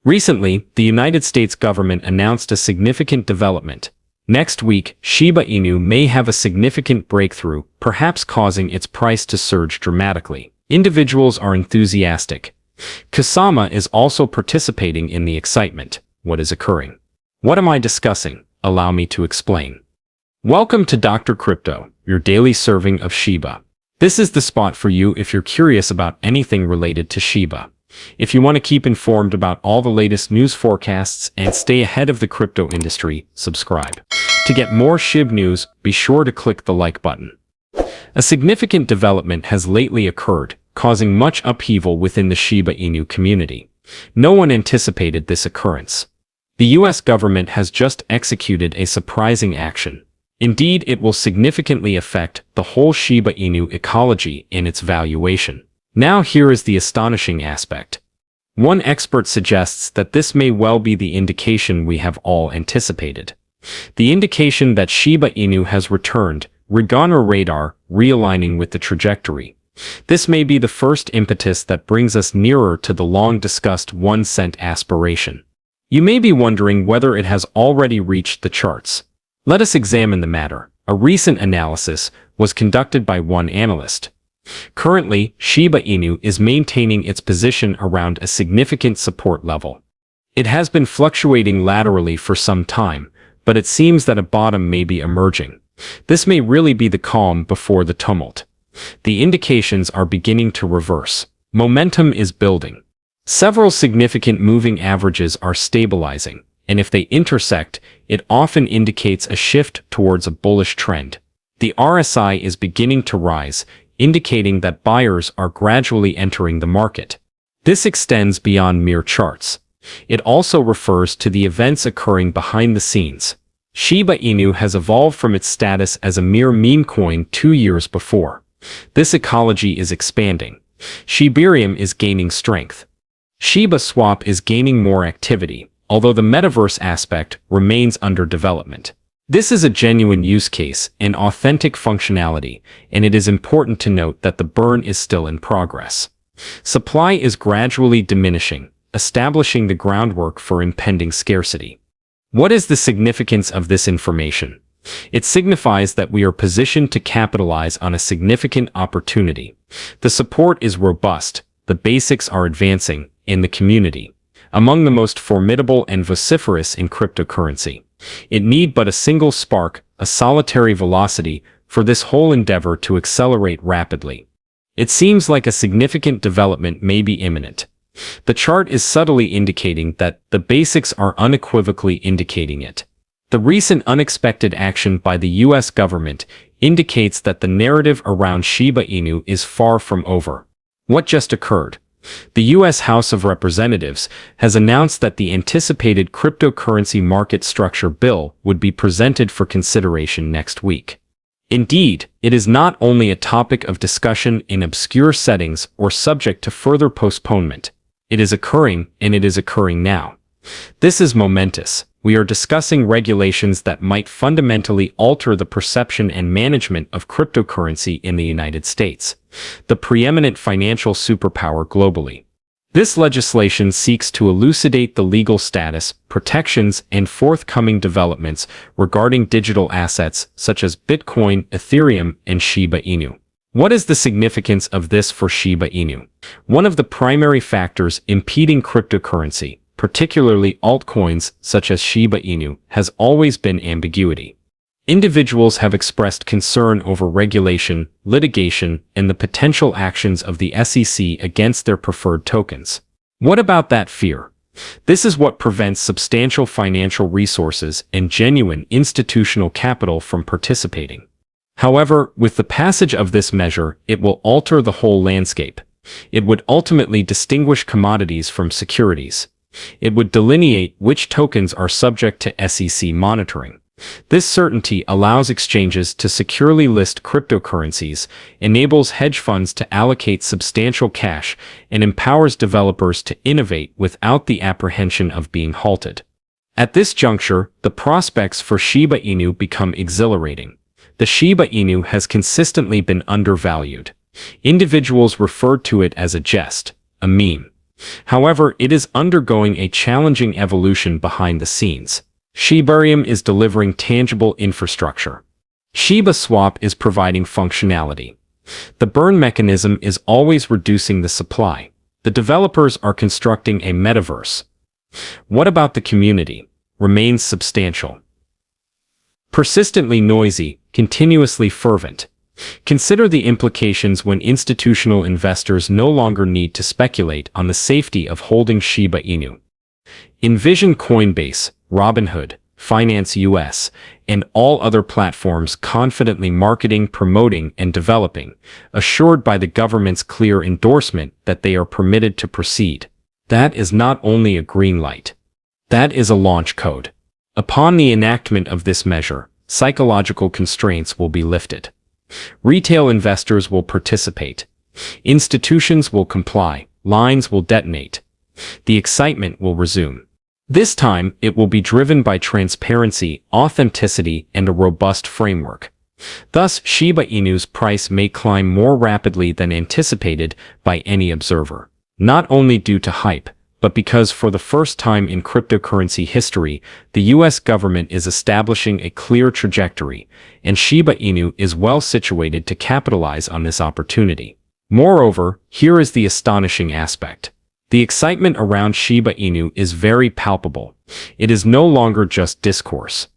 Recently, the United States government announced a significant development. Next week, Shiba Inu may have a significant breakthrough, perhaps causing its price to surge dramatically. Individuals are enthusiastic. Kusama is also participating in the excitement. What is occurring? What am I discussing? Allow me to explain. Welcome to Dr. Crypto, your daily serving of Shiba. This is the spot for you if you're curious about anything related to Shiba. If you want to keep informed about all the latest news forecasts and stay ahead of the crypto industry, subscribe. To get more SHIB news, be sure to click the like button. A significant development has lately occurred, causing much upheaval within the Shiba Inu community. No one anticipated this occurrence. The US government has just executed a surprising action. Indeed, it will significantly affect the whole Shiba Inu ecology and its valuation. Now here is the astonishing aspect. One expert suggests that this may well be the indication we have all anticipated. The indication that Shiba Inu has returned, Urgunt radar, realigning with the trajectory. This may be the first impetus that brings us nearer to the long-discussed 1 cent aspiration. You may be wondering whether it has already reached the charts. Let us examine the matter. A recent analysis was conducted by one analyst. Currently, Shiba Inu is maintaining its position around a significant support level. It has been fluctuating laterally for some time, but it seems that a bottom may be emerging. This may really be the calm before the tumult. The indications are beginning to reverse. Momentum is building. Several significant moving averages are stabilizing, and if they intersect, it often indicates a shift towards a bullish trend. The RSI is beginning to rise, indicating that buyers are gradually entering the market. This extends beyond mere charts. It also refers to the events occurring behind the scenes. Shiba Inu has evolved from its status as a mere meme coin 2 years before. This ecology is expanding. Shibarium is gaining strength. Shiba Swap is gaining more activity, although the metaverse aspect remains under development. This is a genuine use case and authentic functionality, and it is important to note that the burn is still in progress. Supply is gradually diminishing, establishing the groundwork for impending scarcity. What is the significance of this information? It signifies that we are positioned to capitalize on a significant opportunity. The support is robust, the basics are advancing, in the community. Among the most formidable and vociferous in cryptocurrency. It need but a single spark, a solitary velocity, for this whole endeavor to accelerate rapidly. It seems like a significant development may be imminent. The chart is subtly indicating that the basics are unequivocally indicating it. The recent unexpected action by the US government indicates that the narrative around Shiba Inu is far from over. What just occurred? The U.S. House of Representatives has announced that the anticipated cryptocurrency market structure bill would be presented for consideration next week. Indeed, it is not only a topic of discussion in obscure settings or subject to further postponement. It is occurring, and it is occurring now. This is momentous. We are discussing regulations that might fundamentally alter the perception and management of cryptocurrency in the United States, the preeminent financial superpower globally. This legislation seeks to elucidate the legal status, protections, and forthcoming developments regarding digital assets such as Bitcoin, Ethereum, and Shiba Inu. What is the significance of this for Shiba Inu? One of the primary factors impeding cryptocurrency, particularly altcoins such as Shiba Inu, has always been ambiguity. Individuals have expressed concern over regulation, litigation, and the potential actions of the SEC against their preferred tokens. What about that fear? This is what prevents substantial financial resources and genuine institutional capital from participating. However, with the passage of this measure, it will alter the whole landscape. It would ultimately distinguish commodities from securities. It would delineate which tokens are subject to SEC monitoring. This certainty allows exchanges to securely list cryptocurrencies, enables hedge funds to allocate substantial cash, and empowers developers to innovate without the apprehension of being halted. At this juncture, the prospects for Shiba Inu become exhilarating. The Shiba Inu has consistently been undervalued. Individuals referred to it as a jest, a meme. However, it is undergoing a challenging evolution behind the scenes. Shibarium is delivering tangible infrastructure. Shiba Swap is providing functionality. The burn mechanism is always reducing the supply. The developers are constructing a metaverse. What about the community? Remains substantial. Persistently noisy, continuously fervent. Consider the implications when institutional investors no longer need to speculate on the safety of holding Shiba Inu. Envision Coinbase, Robinhood, Finance US, and all other platforms confidently marketing, promoting, and developing, assured by the government's clear endorsement that they are permitted to proceed. That is not only a green light. That is a launch code. Upon the enactment of this measure, psychological constraints will be lifted. Retail investors will participate. Institutions will comply. Lines will detonate. The excitement will resume. This time, it will be driven by transparency, authenticity, and a robust framework. Thus, Shiba Inu's price may climb more rapidly than anticipated by any observer. Not only due to hype, but because for the first time in cryptocurrency history, the US government is establishing a clear trajectory, and Shiba Inu is well situated to capitalize on this opportunity. Moreover, here is the astonishing aspect. The excitement around Shiba Inu is very palpable. It is no longer just discourse.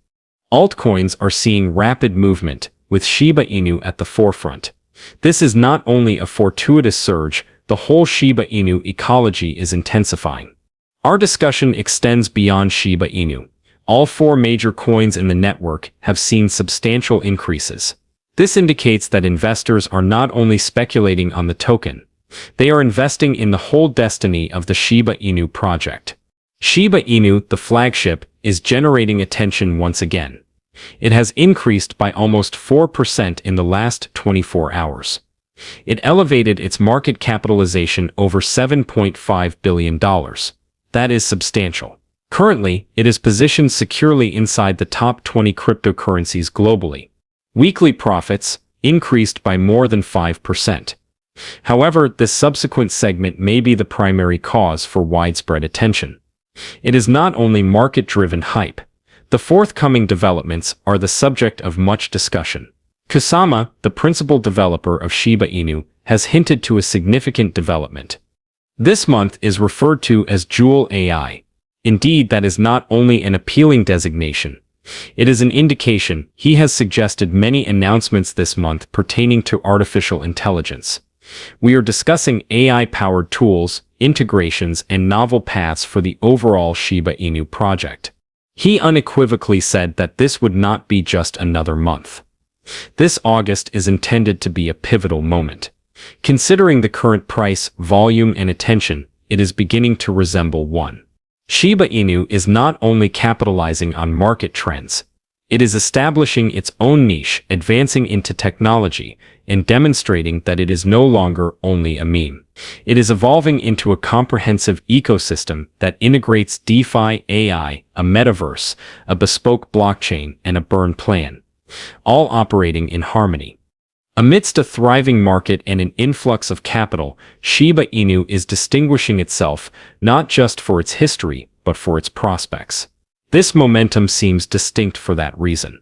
Altcoins are seeing rapid movement, with Shiba Inu at the forefront. This is not only a fortuitous surge, the whole Shiba Inu ecology is intensifying. Our discussion extends beyond Shiba Inu. All four major coins in the network have seen substantial increases. This indicates that investors are not only speculating on the token, they are investing in the whole destiny of the Shiba Inu project. Shiba Inu, the flagship, is generating attention once again. It has increased by almost 4% in the last 24 hours. It elevated its market capitalization over $7.5 billion. That is substantial. Currently, it is positioned securely inside the top 20 cryptocurrencies globally. Weekly profits increased by more than 5%. However, this subsequent segment may be the primary cause for widespread attention. It is not only market-driven hype. The forthcoming developments are the subject of much discussion. Kusama, the principal developer of Shiba Inu, has hinted to a significant development. This month is referred to as Jewel AI. Indeed, that is not only an appealing designation. It is an indication he has suggested many announcements this month pertaining to artificial intelligence. We are discussing AI-powered tools, integrations, and novel paths for the overall Shiba Inu project. He unequivocally said that this would not be just another month. This August is intended to be a pivotal moment. Considering the current price, volume, and attention, it is beginning to resemble one. Shiba Inu is not only capitalizing on market trends, it is establishing its own niche, advancing into technology, and demonstrating that it is no longer only a meme. It is evolving into a comprehensive ecosystem that integrates DeFi, AI, a metaverse, a bespoke blockchain, and a burn plan, all operating in harmony. Amidst a thriving market and an influx of capital, Shiba Inu is distinguishing itself not just for its history, but for its prospects. This momentum seems distinct for that reason.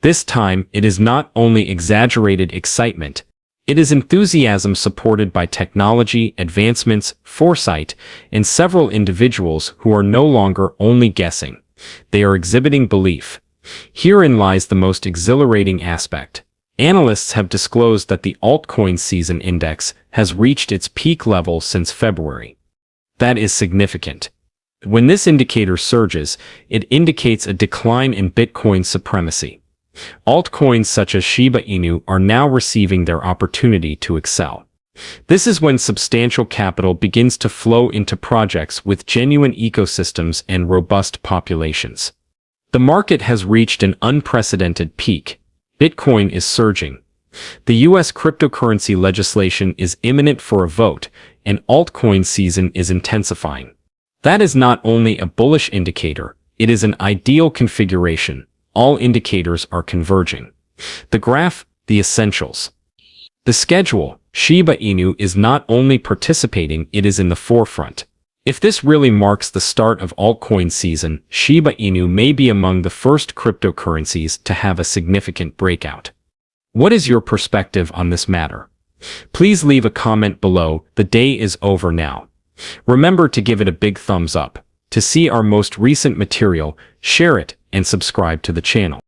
This time, it is not only exaggerated excitement, it is enthusiasm supported by technology, advancements, foresight, and several individuals who are no longer only guessing. They are exhibiting belief. Herein lies the most exhilarating aspect. Analysts have disclosed that the altcoin season index has reached its peak level since February. That is significant. When this indicator surges, it indicates a decline in Bitcoin supremacy. Altcoins such as Shiba Inu are now receiving their opportunity to excel. This is when substantial capital begins to flow into projects with genuine ecosystems and robust populations. The market has reached an unprecedented peak. Bitcoin is surging. The US cryptocurrency legislation is imminent for a vote, and altcoin season is intensifying. That is not only a bullish indicator, it is an ideal configuration. All indicators are converging. The graph, the essentials. The schedule, Shiba Inu is not only participating, it is in the forefront. If this really marks the start of altcoin season, Shiba Inu may be among the first cryptocurrencies to have a significant breakout. What is your perspective on this matter? Please leave a comment below. The day is over now. Remember to give it a big thumbs up. To see our most recent material, share it, and subscribe to the channel.